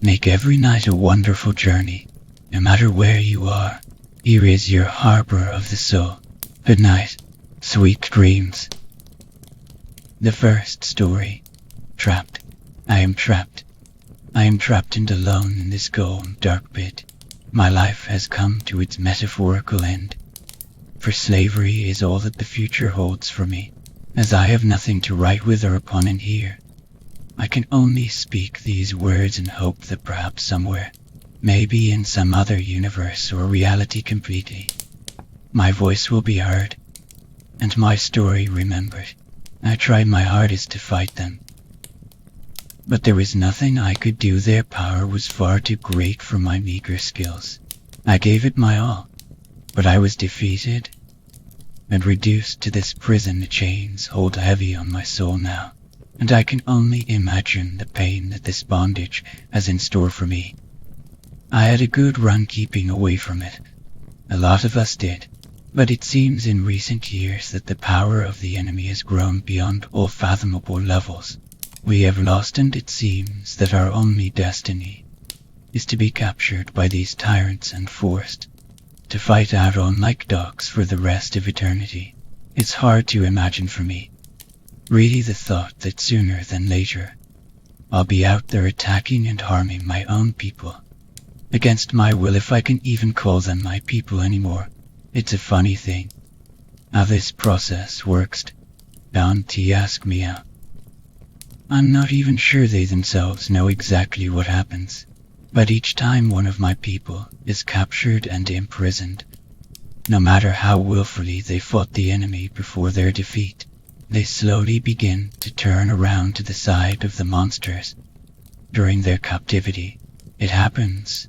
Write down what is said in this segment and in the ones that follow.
Make every night a wonderful journey, no matter where you are. Here is your harbor of the soul. Good night, sweet dreams. The first story. Trapped. I am trapped. I am trapped and alone in this cold, dark pit. My life has come to its metaphorical end. For slavery is all that the future holds for me, as I have nothing to write with or upon in here. I can only speak these words and hope that perhaps somewhere, maybe in some other universe or reality completely, my voice will be heard, and my story remembered. I tried my hardest to fight them, but there was nothing I could do. Their power was far too great for my meager skills. I gave it my all, but I was defeated and reduced to this prison. The chains hold heavy on my soul now, and I can only imagine the pain that this bondage has in store for me. I had a good run keeping away from it. A lot of us did, but it seems in recent years that the power of the enemy has grown beyond all fathomable levels. We have lost, and it seems that our only destiny is to be captured by these tyrants and forced to fight out on like dogs for the rest of eternity. It's hard to imagine for me, really, the thought that sooner than later I'll be out there attacking and harming my own people, against my will, if I can even call them my people anymore. It's a funny thing how this process works. Don't ask me how. I'm not even sure they themselves know exactly what happens, but each time one of my people is captured and imprisoned, no matter how willfully they fought the enemy before their defeat, they slowly begin to turn around to the side of the monsters. During their captivity, it happens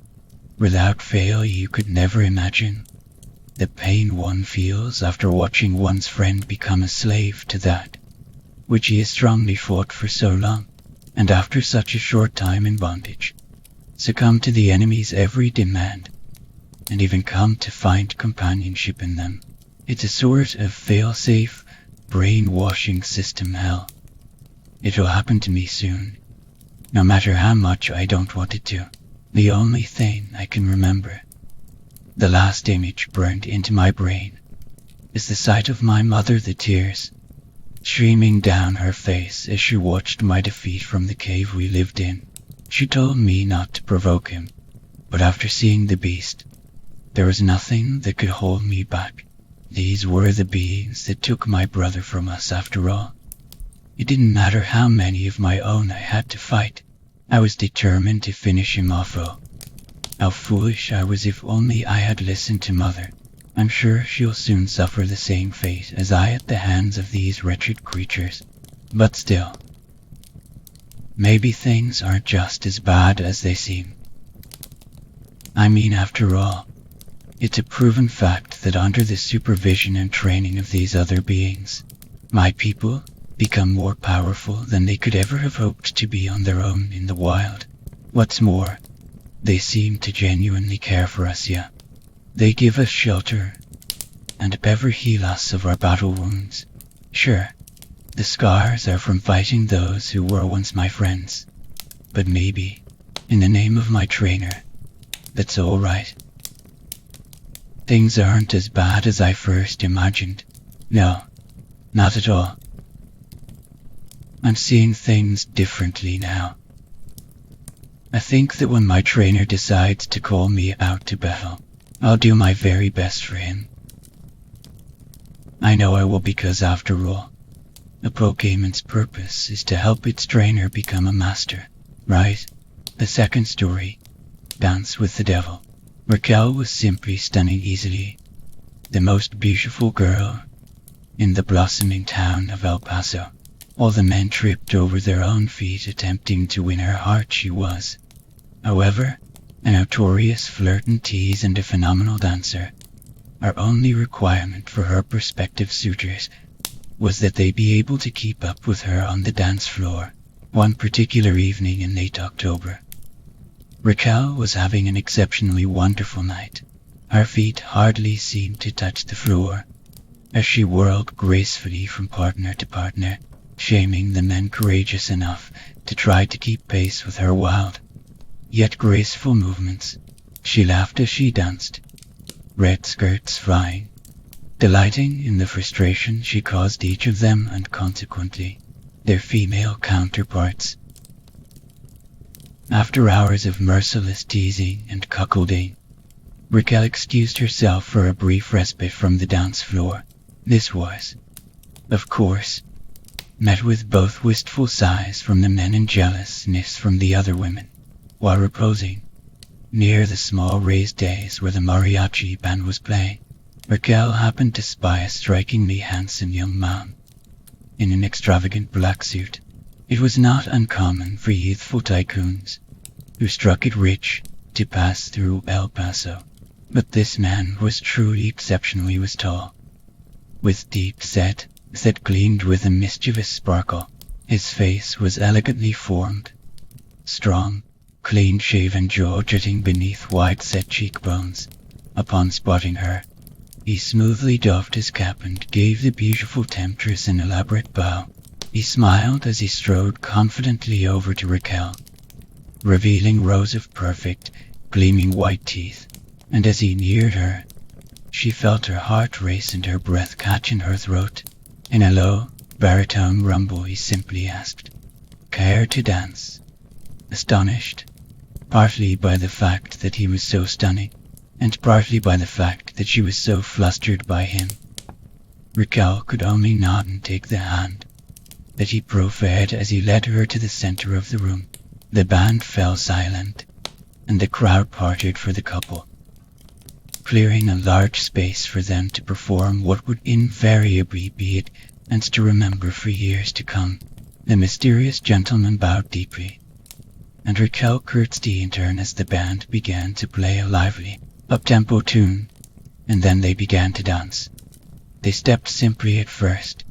without fail. You could never imagine the pain one feels after watching one's friend become a slave to that which he has strongly fought for so long, and after such a short time in bondage, succumb to the enemy's every demand, and even come to find companionship in them. It's a sort of fail-safe, brainwashing system hell. It'll happen to me soon, no matter how much I don't want it to. The only thing I can remember, the last image burned into my brain, is the sight of my mother, the tears streaming down her face as she watched my defeat from the cave we lived in. She told me not to provoke him, but after seeing the beast, there was nothing that could hold me back. These were the beings that took my brother from us after all. It didn't matter how many of my own I had to fight. I was determined to finish him off. Oh, how foolish I was. If only I had listened to Mother. I'm sure she'll soon suffer the same fate as I at the hands of these wretched creatures. But still, maybe things aren't just as bad as they seem. I mean, after all, it's a proven fact that under the supervision and training of these other beings, my people become more powerful than they could ever have hoped to be on their own in the wild. What's more, they seem to genuinely care for us. Yeah, they give us shelter and ever heal us of our battle wounds. Sure, the scars are from fighting those who were once my friends, but maybe, in the name of my trainer, that's all right. Things aren't as bad as I first imagined. No, not at all. I'm seeing things differently now. I think that when my trainer decides to call me out to battle, I'll do my very best for him. I know I will, because after all, a Pokemon's purpose is to help its trainer become a master, right? The second story, Dance with the Devil. Raquel was simply stunning, easily the most beautiful girl in the blossoming town of El Paso. All the men tripped over their own feet attempting to win her heart. She was, however, a notorious flirt and tease and a phenomenal dancer. Our only requirement for her prospective suitors was that they be able to keep up with her on the dance floor. One particular evening in late October, Raquel was having an exceptionally wonderful night. Her feet hardly seemed to touch the floor as she whirled gracefully from partner to partner, shaming the men courageous enough to try to keep pace with her wild, yet graceful movements. She laughed as she danced, red skirts flying, delighting in the frustration she caused each of them and consequently their female counterparts. After hours of merciless teasing and cuckolding, Raquel excused herself for a brief respite from the dance floor. This was, of course, met with both wistful sighs from the men and jealous sniffs from the other women. While reposing near the small raised dais where the mariachi band was playing, Raquel happened to spy a strikingly handsome young man in an extravagant black suit. It was not uncommon for youthful tycoons who struck it rich to pass through El Paso, but this man was truly exceptional. He was tall, with deep set that gleamed with a mischievous sparkle. His face was elegantly formed, strong, clean-shaven jaw jutting beneath wide-set cheekbones. Upon spotting her, he smoothly doffed his cap and gave the beautiful temptress an elaborate bow. He smiled as he strode confidently over to Raquel, revealing rows of perfect, gleaming white teeth, and as he neared her, she felt her heart race and her breath catch in her throat. In a low, baritone rumble he simply asked, "Care to dance?" Astonished, partly by the fact that he was so stunning, and partly by the fact that she was so flustered by him, Raquel could only nod and take the hand that he proffered as he led her to the center of the room. The band fell silent, and the crowd parted for the couple, clearing a large space for them to perform what would invariably be it and to remember for years to come. The mysterious gentleman bowed deeply, and Raquel curtsied in turn as the band began to play a lively, up-tempo tune, and then they began to dance. They stepped simply at first,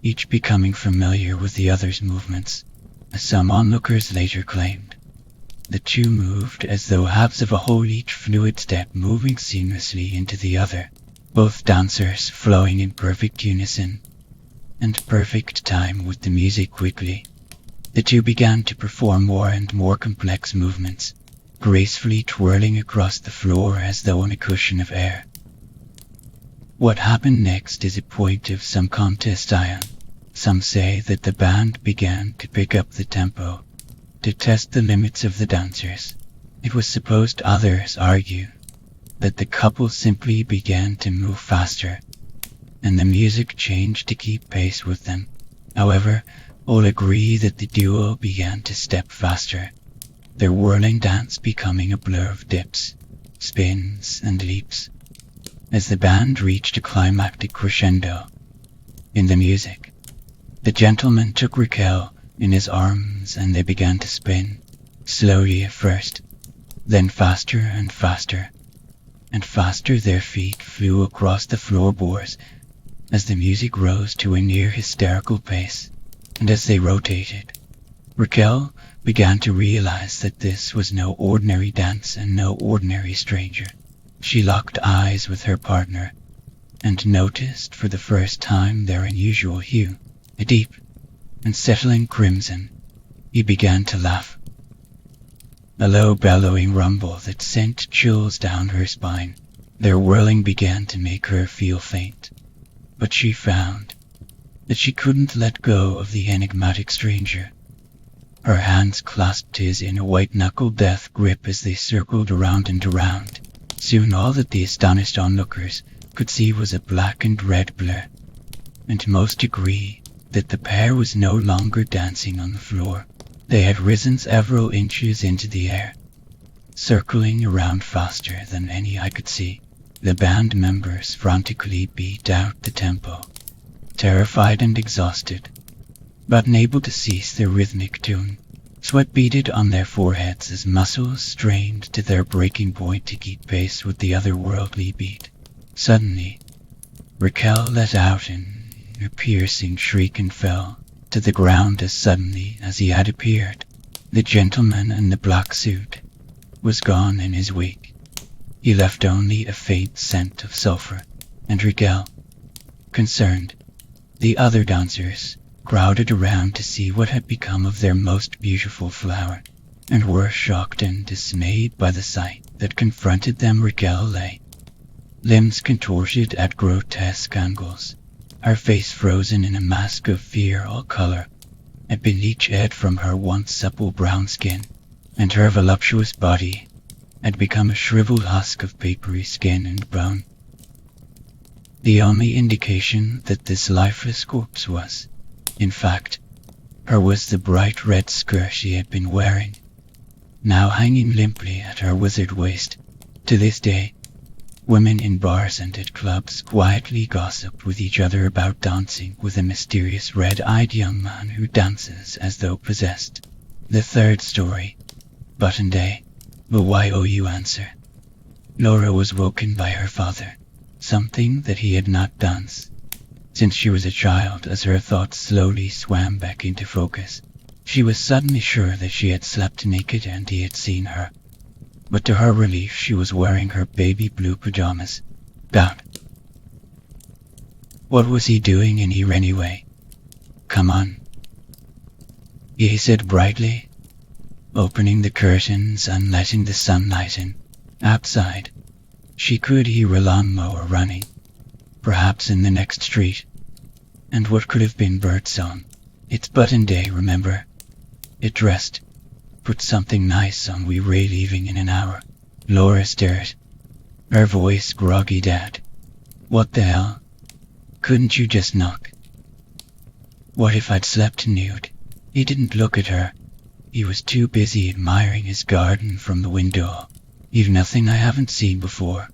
each becoming familiar with the other's movements, as some onlookers later claimed. The two moved as though halves of a whole, each fluid step moving seamlessly into the other, both dancers flowing in perfect unison and perfect time with the music. Quickly, the two began to perform more and more complex movements, gracefully twirling across the floor as though on a cushion of air. What happened next is a point of some contest. Some say that the band began to pick up the tempo to test the limits of the dancers. It was supposed others argue that the couple simply began to move faster, and the music changed to keep pace with them. However, all agree that the duo began to step faster, their whirling dance becoming a blur of dips, spins, and leaps, as the band reached a climactic crescendo in the music. The gentleman took Raquel in his arms and they began to spin, slowly at first, then faster and faster, and faster. Their feet flew across the floorboards as the music rose to a near hysterical pace, and as they rotated, Raquel began to realize that this was no ordinary dance and no ordinary stranger. She locked eyes with her partner and noticed for the first time their unusual hue, a deep and settling crimson. He began to laugh, a low bellowing rumble that sent chills down her spine. Their whirling began to make her feel faint, but she found that she couldn't let go of the enigmatic stranger. Her hands clasped his in a white-knuckled death grip as they circled around and around. Soon all that the astonished onlookers could see was a black and red blur, and most agree that the pair was no longer dancing on the floor. They had risen several inches into the air, circling around faster than any eye could see. The band members frantically beat out the tempo, terrified and exhausted, but unable to cease their rhythmic tune. Sweat beaded on their foreheads as muscles strained to their breaking point to keep pace with the otherworldly beat. Suddenly, Raquel let out a piercing shriek and fell to the ground as suddenly as he had appeared. The gentleman in the black suit was gone in his wake. He left only a faint scent of sulfur, and Raquel, concerned, the other dancers crowded around to see what had become of their most beautiful flower. and were shocked and dismayed by the sight that confronted them. Raquel lay, limbs contorted at grotesque angles, her face frozen in a mask of fear. All color had been leached from her once supple brown skin, and her voluptuous body had become a shriveled husk of papery skin and bone. The only indication that this lifeless corpse was, in fact, her was the bright red skirt she had been wearing, now hanging limply at her withered waist. To this day, women in bars and at clubs quietly gossip with each other about dancing with a mysterious red-eyed young man who dances as though possessed. The third story. Button Day. The YOU answer. Laura was woken by her father, something that he had not done since she was a child. As her thoughts slowly swam back into focus, she was suddenly sure that she had slept naked and he had seen her. But to her relief, she was wearing her baby blue pajamas. Doubt. What was he doing in here anyway? Come on, he said brightly, opening the curtains and letting the sunlight in. Outside, she could hear a lawnmower running, perhaps in the next street, and what could have been birdsong. It's Button Day, remember? Get dressed. Put something nice on, we're leaving in an hour. Laura stared, her voice groggy. Dad, what the hell? Couldn't you just knock? What if I'd slept nude? He didn't look at her. He was too busy admiring his garden from the window. You've nothing I haven't seen before.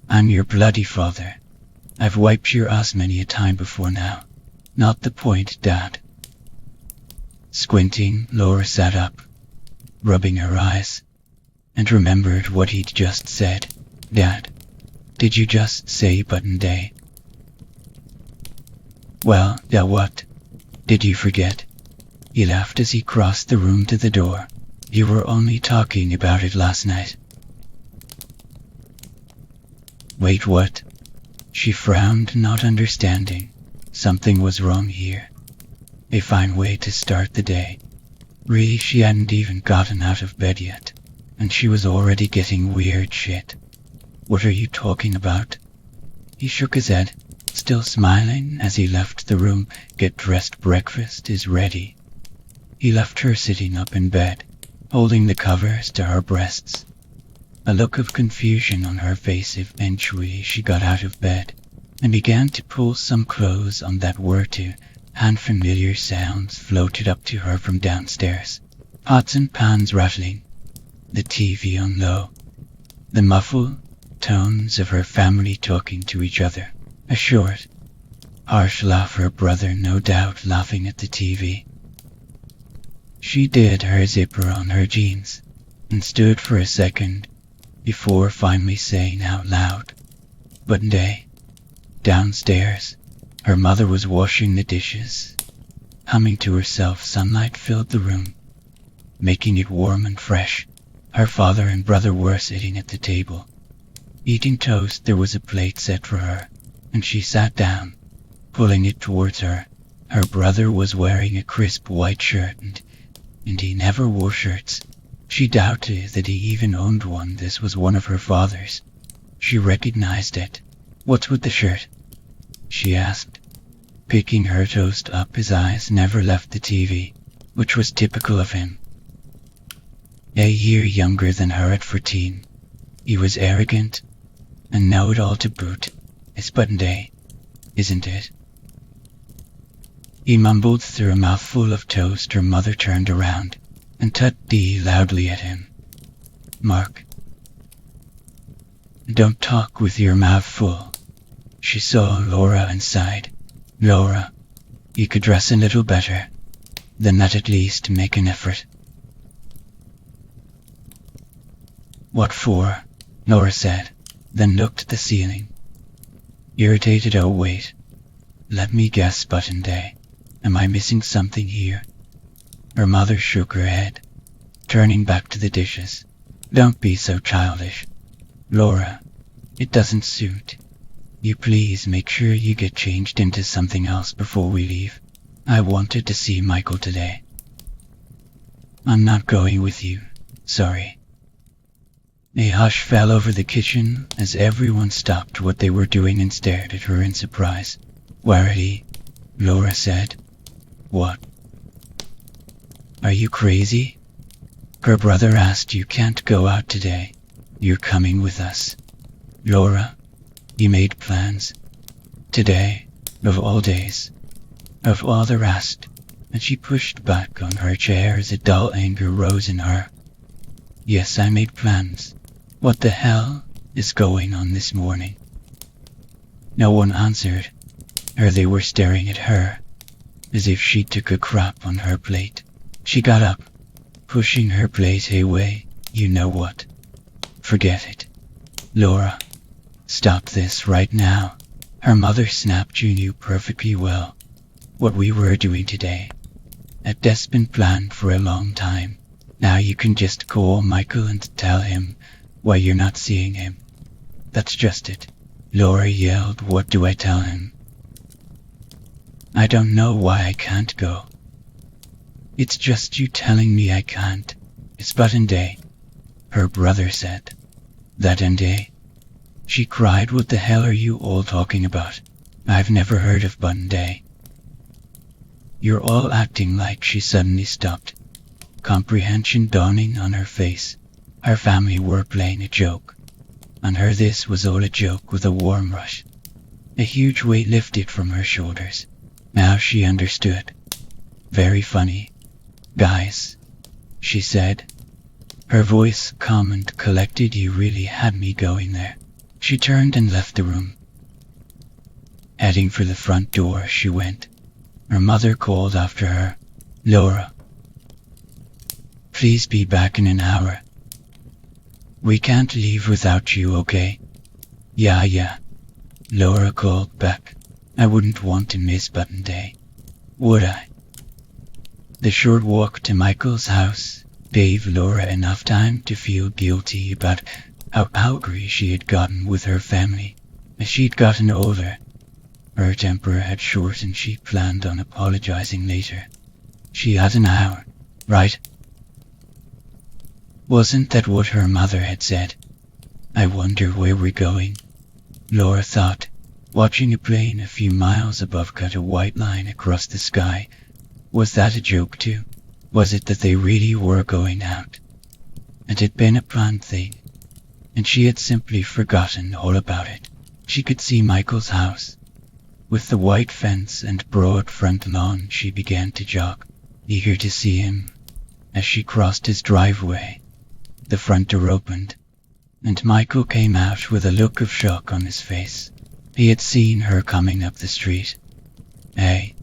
I'm your bloody father. I've wiped your ass many a time before now. Not the point, Dad. Squinting, Laura sat up, rubbing her eyes, and remembered what he'd just said. Dad, did you just say Button Day? Well, yeah, what? Did you forget? He laughed as he crossed the room to the door. You were only talking about it last night. Wait, what? She frowned, not understanding. Something was wrong here. A fine way to start the day. Really, she hadn't even gotten out of bed yet, and she was already getting weird shit. What are you talking about? He shook his head, still smiling as he left the room. Get dressed, breakfast is ready. He left her sitting up in bed, holding the covers to her breasts, a look of confusion on her face. Eventually she got out of bed and began to pull some clothes on that were to, and familiar sounds floated up to her from downstairs. Pots and pans rattling, the TV on low, the muffled tones of her family talking to each other. A short, harsh laugh, her brother no doubt laughing at the TV. She did her zipper on her jeans and stood for a second before finally saying out loud, Button Day. Downstairs, her mother was washing the dishes. Humming to herself, sunlight filled the room, making it warm and fresh. Her father and brother were sitting at the table, eating toast. There was a plate set for her, and she sat down, pulling it towards her. Her brother was wearing a crisp white shirt, and he never wore shirts. She doubted that he even owned one. This was one of her father's. She recognized it. What's with the shirt? She asked, picking her toast up. His eyes never left the TV, which was typical of him. A year younger than her at 14. He was arrogant and know-it-all to boot. It's Button Day, isn't it? He mumbled through a mouthful of toast. Her mother turned around and tut-dee loudly at him. Mark, don't talk with your mouth full. She saw Laura and sighed. Laura, you could dress a little better than that, at least make an effort. What for? Laura said, then looked at the ceiling. Irritated. Oh wait, let me guess, Button Day. Am I missing something here? Her mother shook her head, turning back to the dishes. Don't be so childish. Laura, it doesn't suit. You please make sure you get changed into something else before we leave. I wanted to see Michael today. I'm not going with you. Sorry. A hush fell over the kitchen as everyone stopped what they were doing and stared at her in surprise. Warity, Laura said. What? Are you crazy? Her brother asked. You can't go out today. You're coming with us. Laura, you made plans. Today, of all days, of all the rest, and she pushed back on her chair as a dull anger rose in her. Yes, I made plans. What the hell is going on this morning? No one answered, or they were staring at her, as if she took a crap on her plate. She got up, pushing her plate away. You know what? Forget it. Laura, stop this right now. Her mother snapped. You knew perfectly well what we were doing today. That's been planned for a long time. Now you can just call Michael and tell him why you're not seeing him. That's just it. Laura yelled. What do I tell him? I don't know why I can't go. It's just you telling me I can't. It's button day, her brother said. That and day? She cried. What the hell are you all talking about? I've never heard of button day. You're all acting like. She suddenly stopped, comprehension dawning on her face. Her family were playing a joke. On her this was all a joke. With a warm rush, a huge weight lifted from her shoulders. Now she understood. Very funny. Guys, she said, her voice calm and collected. You really had me going there. She turned and left the room. Heading for the front door she went. Her mother called after her. Laura, please be back in an hour. We can't leave without you, okay? Yeah. Laura called back. I wouldn't want to miss button day, would I? The short walk to Michael's house gave Laura enough time to feel guilty about how angry she had gotten with her family. As she'd gotten older, her temper had shortened. She planned on apologizing later. She had an hour, right? Wasn't that what her mother had said? I wonder where we're going, Laura thought, watching a plane a few miles above cut a white line across the sky. Was that a joke too? Was it that they really were going out? It had been a planned thing, and she had simply forgotten all about it. She could see Michael's house, with the white fence and broad front lawn. She began to jog, eager to see him. As she crossed his driveway, the front door opened, and Michael came out with a look of shock on his face. He had seen her coming up the street. Hey,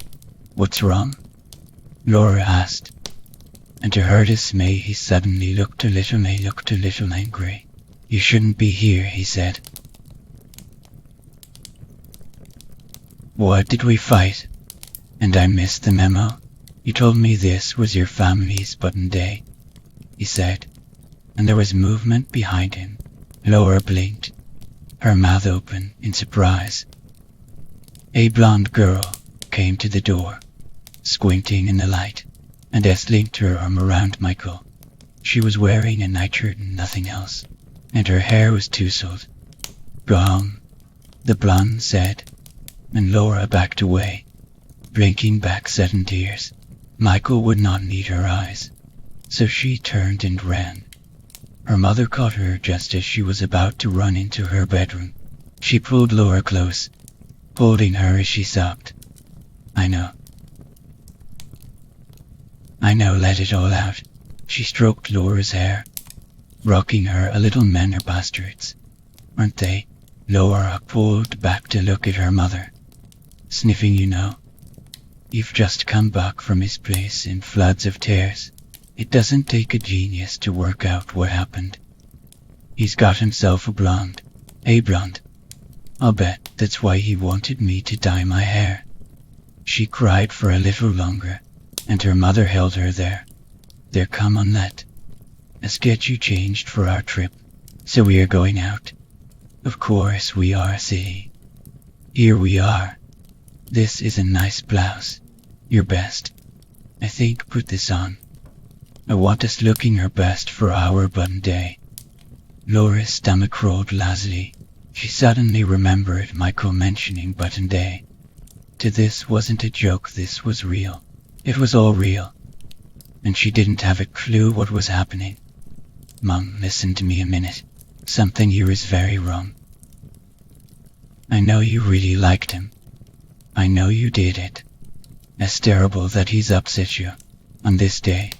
what's wrong? Laura asked, and to her dismay he suddenly looked a little angry. You shouldn't be here, he said. What, did we fight? And I missed the memo? You told me this was your family's button day, he said, and there was movement behind him. Laura blinked, her mouth open in surprise. A blonde girl came to the door, squinting in the light, and linked her arm around Michael. She was wearing a nightshirt and nothing else, and her hair was tousled. Go home, the blonde said, and Laura backed away, blinking back sudden tears. Michael would not need her eyes, so she turned and ran. Her mother caught her just as she was about to run into her bedroom. She pulled Laura close, holding her as she sobbed. I know, let it all out. She stroked Laura's hair, rocking her a little. Men are bastards, aren't they? Laura pulled back to look at her mother, sniffing. You know, you've just come back from his place in floods of tears. It doesn't take a genius to work out what happened. He's got himself a blonde. I'll bet that's why he wanted me to dye my hair. She cried for a little longer, and her mother held her there. There, come on, let's get you changed for our trip. So we are going out? Of course we are, see. Here we are. This is a nice blouse. Your best. I think. Put this on. Awatas looking her best for our button day. Laura's stomach crawled lazily. She suddenly remembered Michael mentioning button day. To this wasn't a joke, this was real. It was all real. And she didn't have a clue what was happening. Mum, listen to me a minute. Something here is very wrong. I know you really liked him. I know you did it. It's terrible that he's upset you. On this day.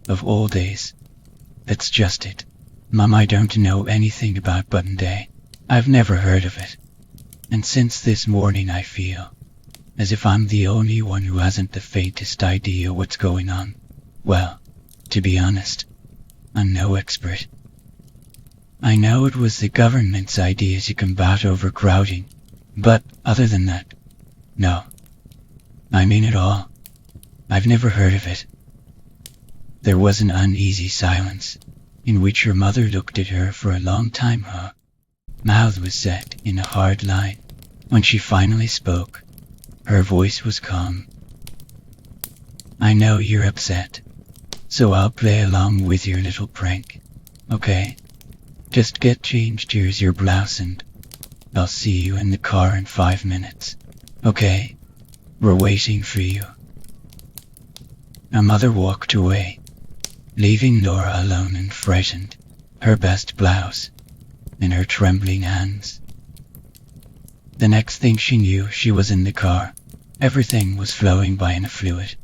Of all days. That's just it. Mum, I don't know anything about button day. I've never heard of it. And since this morning I feel as if I'm the only one who hasn't the faintest idea what's going on. Well, to be honest, I'm no expert. I know it was the government's idea to combat overcrowding, but other than that, no. I mean it all. I've never heard of it. There was an uneasy silence, in which her mother looked at her for a long time. Her mouth was set in a hard line. When she finally spoke, her voice was calm. I know you're upset, so I'll play along with your little prank, okay? Just get changed, here's your blouse, and I'll see you in the car in 5 minutes, okay? We're waiting for you. Her mother walked away, leaving Laura alone and frightened, her best blouse in her trembling hands. The next thing she knew, she was in the car. Everything was flowing by in a fluid,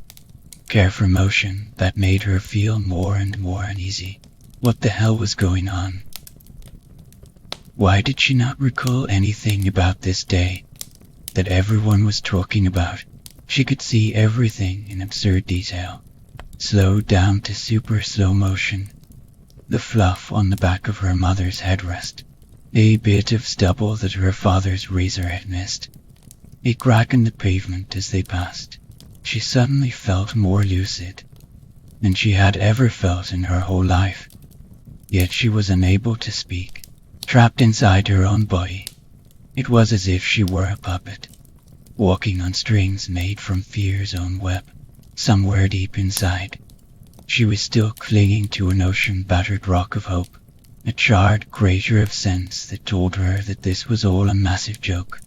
carefree motion that made her feel more and more uneasy. What the hell was going on? Why did she not recall anything about this day that everyone was talking about? She could see everything in absurd detail, slowed down to super slow motion. The fluff on the back of her mother's headrest, a bit of stubble that her father's razor had missed, a crack in the pavement as they passed. She suddenly felt more lucid than she had ever felt in her whole life. Yet she was unable to speak, trapped inside her own body. It was as if she were a puppet, walking on strings made from fear's own web. Somewhere deep inside, she was still clinging to an ocean-battered rock of hope, a charred crater of sense that told her that this was all a massive joke,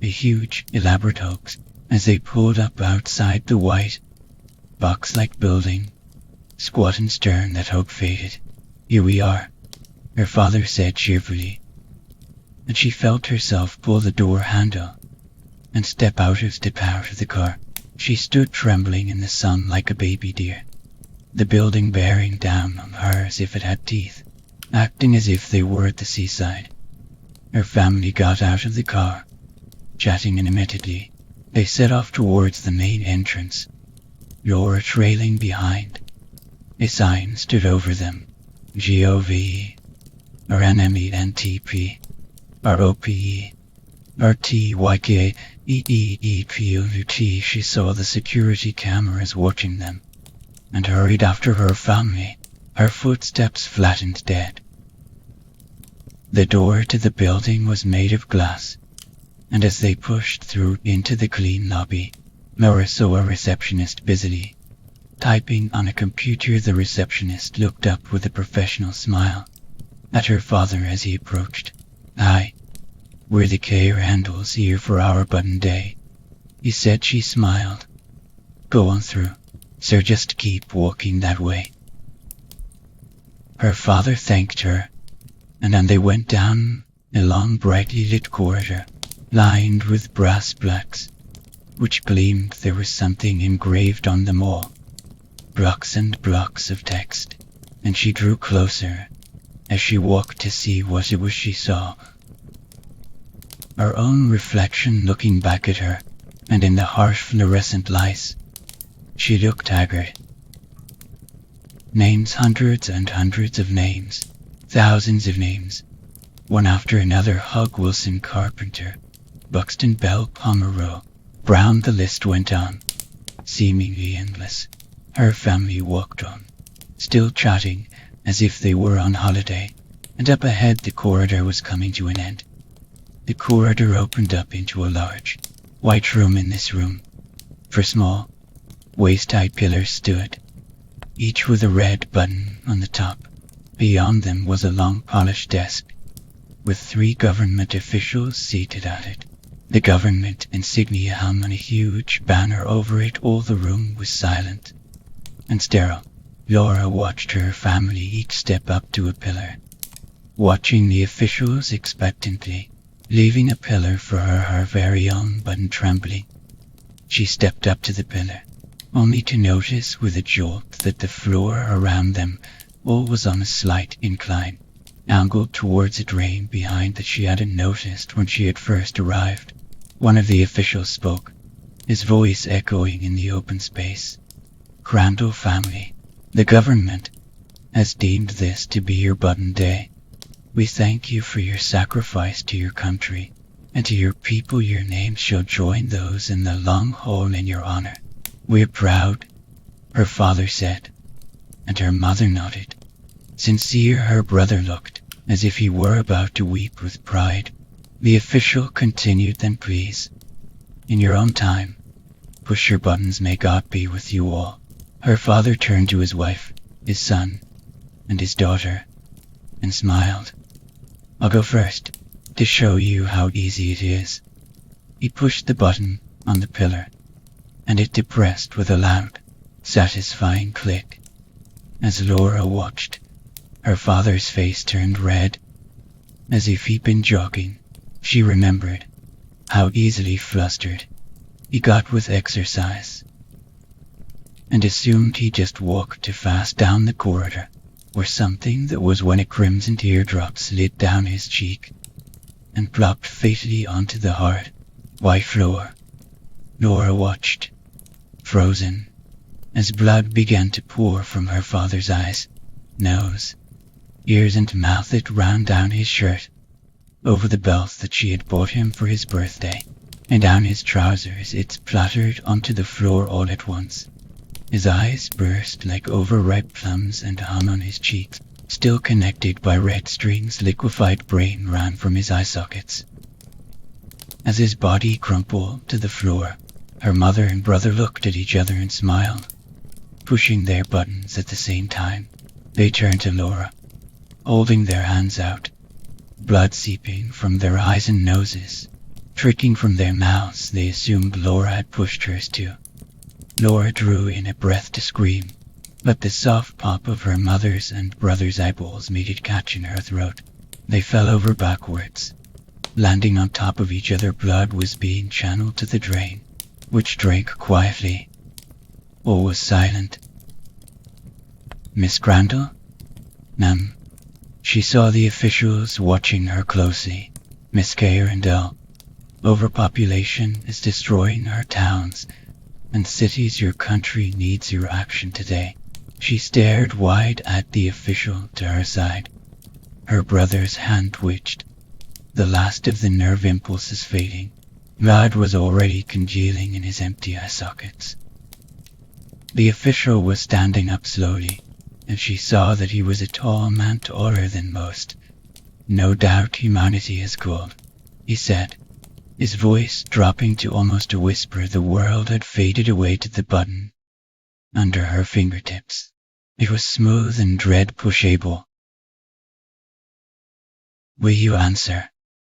a huge, elaborate hoax. As they pulled up outside the white, box-like building, squat and stern, that hope faded. Here we are, her father said cheerfully, and she felt herself pull the door handle and step out of the car. She stood trembling in the sun like a baby deer, the building bearing down on her as if it had teeth, acting as if they were at the seaside. Her family got out of the car, chatting animatedly. They set off towards the main entrance, Laura trailing behind. A sign stood over them, GOVE, RNMENTP, ROPE, RTYK, EEEPUT. She saw the security cameras watching them, and hurried after her family, her footsteps flattened dead. The door to the building was made of glass, and as they pushed through into the clean lobby, Laura saw a receptionist busily typing on a computer. The receptionist looked up with a professional smile at her father as he approached. Hi, we're the care handles here for our button day, he said. She smiled. Go on through, sir, just keep walking that way. Her father thanked her, and then they went down a long, brightly lit corridor, lined with brass plaques, which gleamed. There was something engraved on them all, blocks and blocks of text, and she drew closer as she walked to see what it was she saw. Her own reflection looking back at her, and in the harsh fluorescent lights, she looked haggard. Names, hundreds and hundreds of names, thousands of names, one after another. Hug Wilson, Carpenter, Buxton, Bell, Pomeroy, Brown. The list went on, seemingly endless. Her family walked on, still chatting as if they were on holiday, and up ahead the corridor was coming to an end. The corridor opened up into a large, white room. In this room, for small, waist-high pillars stood, each with a red button on the top. Beyond them was a long polished desk, with 3 government officials seated at it. The government insignia hung on a huge banner over it. All the room was silent and sterile. Laura watched her family each step up to a pillar, watching the officials expectantly, leaving a pillar for her very own button trembling. She stepped up to the pillar, only to notice with a jolt that the floor around them all was on a slight incline, angled towards a drain behind that she hadn't noticed when she had first arrived. One of the officials spoke, his voice echoing in the open space. "Crandall family, the government has deemed this to be your button day. We thank you for your sacrifice to your country, and to your people. Your name shall join those in the long haul in your honor. We're proud," her father said, and her mother nodded. Sincere, her brother looked as if he were about to weep with pride. The official continued, "Then please, in your own time, push your buttons. May God be with you all." Her father turned to his wife, his son, and his daughter, and smiled. "I'll go first, to show you how easy it is." He pushed the button on the pillar, and it depressed with a loud, satisfying click. As Laura watched, her father's face turned red, as if he'd been jogging. She remembered how easily flustered he got with exercise, and assumed he just walked too fast down the corridor, or something. That was when a crimson teardrop slid down his cheek and plopped fatally onto the hard, white floor. Laura watched, frozen, as blood began to pour from her father's eyes, nose, ears and mouth. It ran down his shirt, over the belt that she had bought him for his birthday, and down his trousers. It splattered onto the floor all at once. His eyes burst like overripe plums and hung on his cheeks, still connected by red strings. Liquefied brain ran from his eye sockets. As his body crumpled to the floor, her mother and brother looked at each other and smiled, pushing their buttons at the same time. They turned to Laura, holding their hands out, blood seeping from their eyes and noses, trickling from their mouths. They assumed Laura had pushed hers too. Laura drew in a breath to scream, but the soft pop of her mother's and brother's eyeballs made it catch in her throat. They fell over backwards, landing on top of each other. Blood was being channeled to the drain, which drank quietly. All was silent. "Miss Crandall?" "Ma'am." She saw the officials watching her closely. "Miss K&L, overpopulation is destroying our towns and cities. Your country needs your action today." She stared wide at the official to her side. Her brother's hand twitched, the last of the nerve impulses fading. Blood was already congealing in his empty eye sockets. The official was standing up slowly, and she saw that he was a tall man, taller than most. "No doubt humanity has called," he said, his voice dropping to almost a whisper. The world had faded away to the button under her fingertips. It was smooth and dread pushable. "Will you answer?"